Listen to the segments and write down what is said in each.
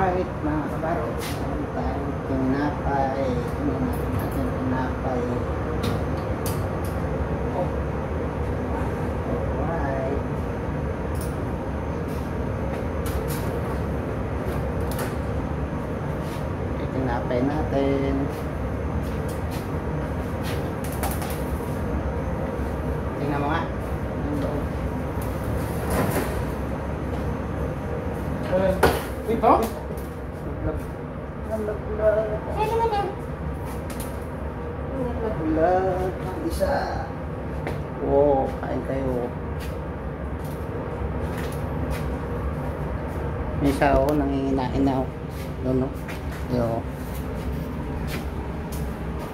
Alright mga kabaro, meron tayong tinapay. Tingnan natin tinapay. Alright. Tinapay natin. Tingnan mo nga. Ito? Nalaglag ang isa. Wow, kain kayo. May isa ako nanginginain na ako. Doon, no? Yo.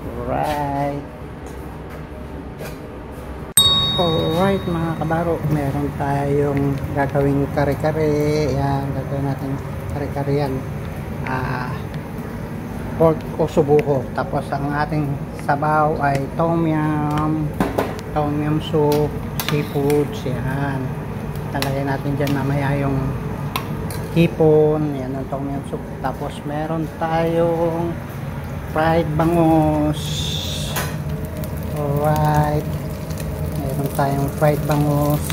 Alright. Alright mga kabaro, meron tayong gagawing kare-kare. Yan, gagawin natin kare-kare yan. Pork o subuko. Tapos ang ating sabaw ay tom yum soup, seafoods. Yan. Talagay natin dyan mamaya yung hipon. Yan ang tom yum soup. Tapos meron tayong fried bangus. Alright. Meron tayong fried bangus.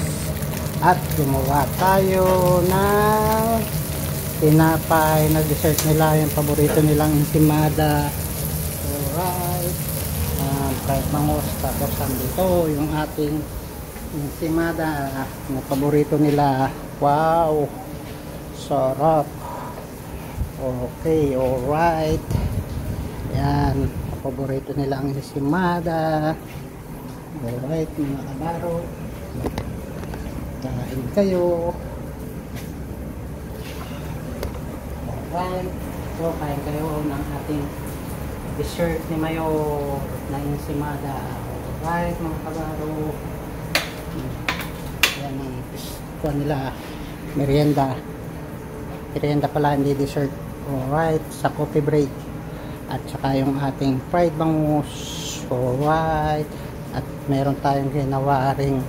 At gumawa tayo ng tinapay na dessert nila, yung paborito nilang ensimada. Alright. Fried bangus. Tapos andito yung ating ensimada na paborito nila. Wow, sarap. Okay, alright. Yan, paborito nila ang ensimada. Alright mga kabaro, kain kayo. Alright, so kain kayo ng ating dessert ni Mayo na ensimada. Alright mga kabaro, yan ang kuha nila, merienda pala, hindi dessert. Alright, sa coffee break. At saka yung ating fried bangus. Alright, at meron tayong ginawa ring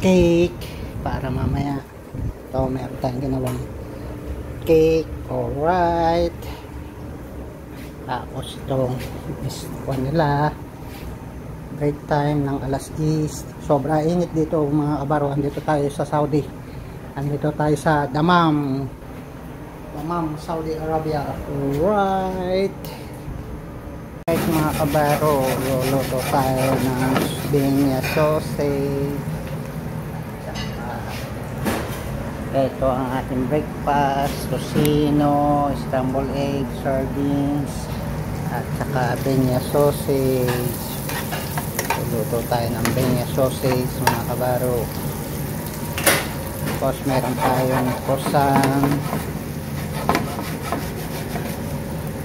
cake para mamaya. Ito, meron tayong ginawang cake. Alright. Tapos itong kuha nila, break time ng alas 10. Sobra init dito mga kabaro. Andito tayo sa Saudi. Andito tayo sa Dammam, Saudi Arabia. Alright. Mga kabaro, luluto tayo ng binya sausage. Ito ang ating breakfast: tocino, scrambled egg, sardines, at saka binya sausage. Luluto tayo ng binya sausage mga kabaro. Tapos meron tayong croissant.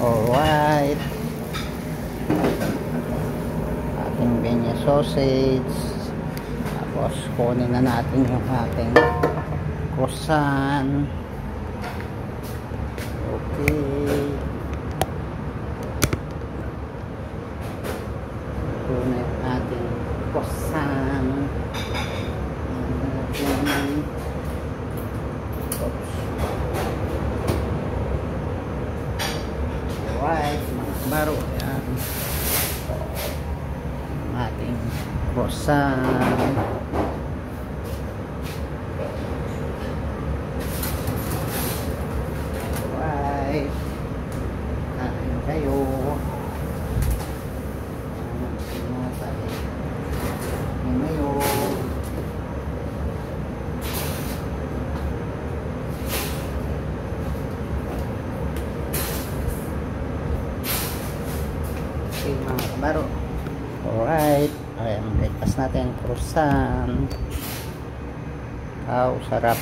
Alright, ating binya sausage. Tapos kunin na natin yung ating croissant. Okay, kunin yung ating croissant. Alright mga kabaro, yan ating croissant. Alright, kain kayo. Okay mga kabaro. Alright, ayan, breakfast natin, croissant. Wow, sarap.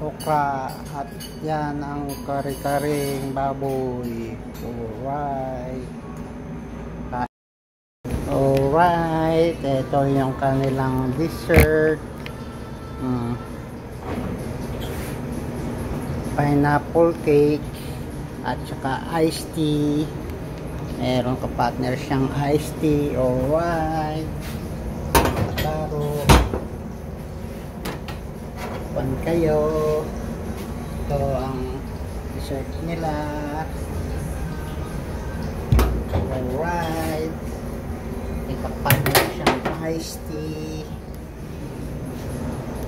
okra, at yan ang kare-karing baboy. Alright. Alright, ito yung kanilang dessert. Pineapple cake at saka iced tea. Meron ka partner siyang iced tea. Alright, klaro pan kayo. Ito ang dessert nila. Alright, ipapatner siyang iced tea.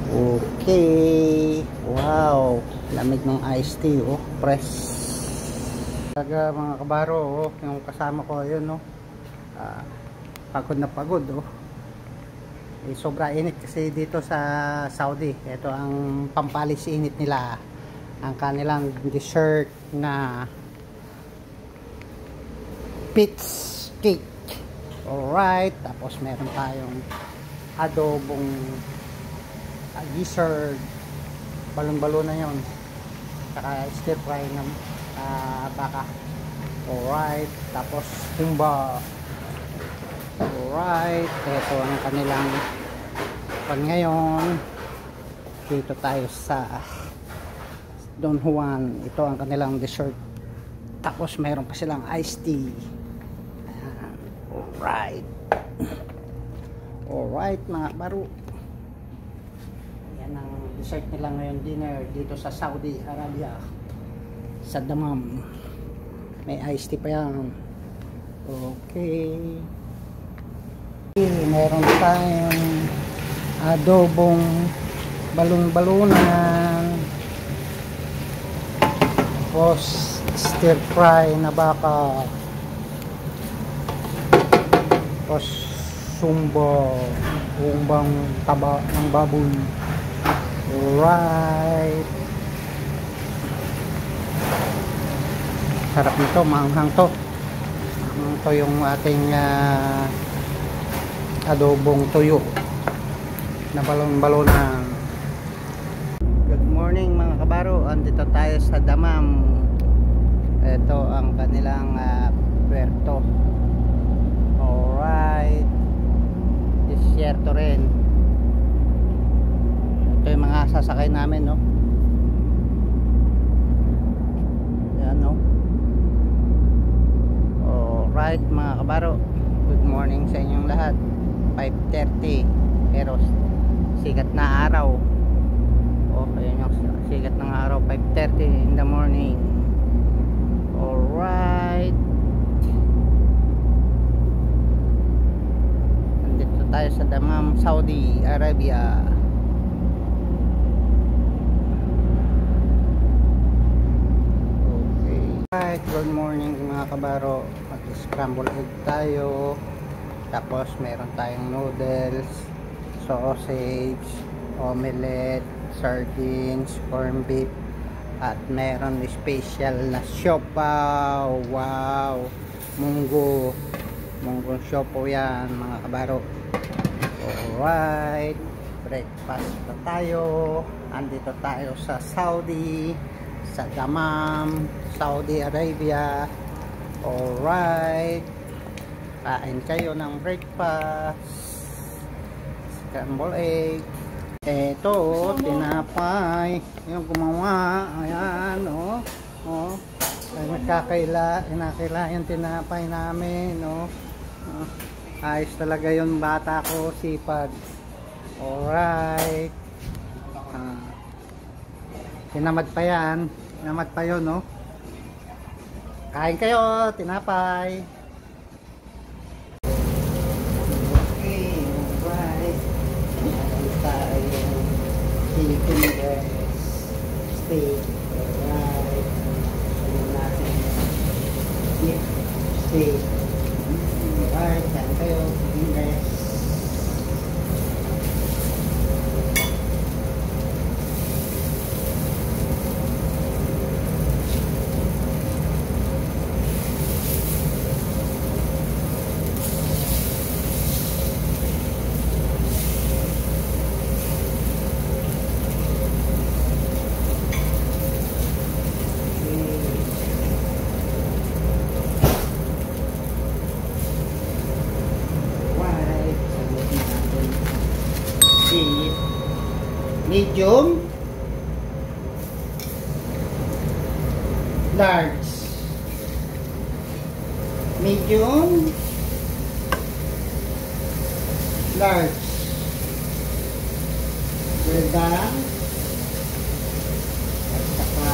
Okay, wow, lamig ng iced tea, oh, press. Talaga mga kabaro, oh, yung kasama ko yun, oh, pagod na pagod, oh. Sobra init kasi dito sa Saudi. Ito ang pampalis init nila, ang kanilang dessert na peach cake. Alright, tapos meron tayong adobong gizzard, balon-balon na yun, saka stir fry ng baka. Alright, tapos humba. Alright, ito ang kanilang pan ngayon. Dito tayo sa Don Juan. Ito ang kanilang dessert, tapos meron pa silang iced tea. Alright, alright mga baro, ang dessert nila ngayon, dinner dito sa Saudi Arabia, sa Dammam. May iced tea pa yan. Okay, meron tayong adobong balon-balunan, tapos stir fry na baka, tapos humbang taba ng baboy. Alright, sarap nito, maanghang to. Ito yung ating adobong tuyo na balon-balonan. Good morning mga kabaro, andito tayo sa Dammam. Ito ang kanilang puerto. Alright, disyerto rin. Ito yung mga sasakay namin, no? Yan, no? Alright mga kabaro, good morning sa inyong lahat. 5:30, pero sikat na araw. Ayun yung sikat ng araw, 5:30 in the morning. Alright, nandito tayo sa Dammam, Saudi Arabia. Alright, good morning mga kabaro. Mag-scramble egg tayo, tapos meron tayong noodles, sausage, omelette, sardines, corned beef, at meron special na siopaw. Wow, munggong siopaw yan mga kabaro. Alright, breakfast na tayo. Andito tayo sa Saudi, sa Dammam, Saudi Arabia. Alright, kain kayo ng breakfast, scrambled egg. Eto, tinapay yung gumawa. Ayan, oh, nakakaila yung tinapay namin, ayos talaga yung bata ko, sipag. Alright, tinamad pa yun, no? Kain kayo, tinapay. Okay, alright. Meron tayong chicken breast steak. Alright. Sabihin natin beef steak. Alright, kain kayo, chicken breast. medium, large, medium, large, well done, at saka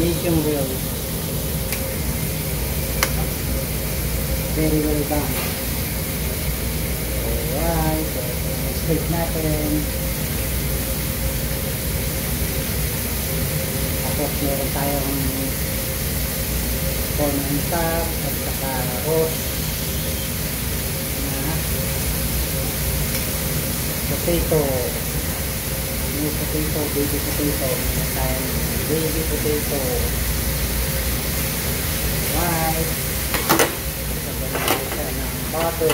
medium well. Very well done. Alright, so straight natin. Tapos meron tayong corn on top at saka roast na potato. New potato, baby potato. Meron tayong baby potato. Alright. Sabay siya ng butter.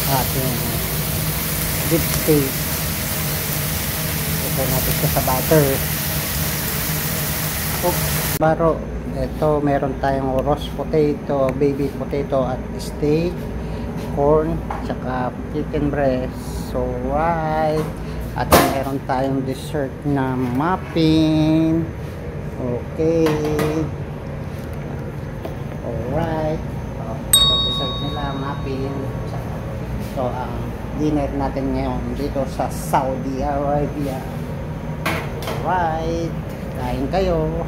Ating deep steak. Ito natin siya sa butter. Baro. Ito meron tayong roast potato, baby potato at steak, corn, tsaka chicken breast. So right. At meron tayong dessert na muffin. Okay. Alright. So dessert nila muffin. So, ang dinner natin ngayon dito sa Saudi Arabia. Alright, kain kayo.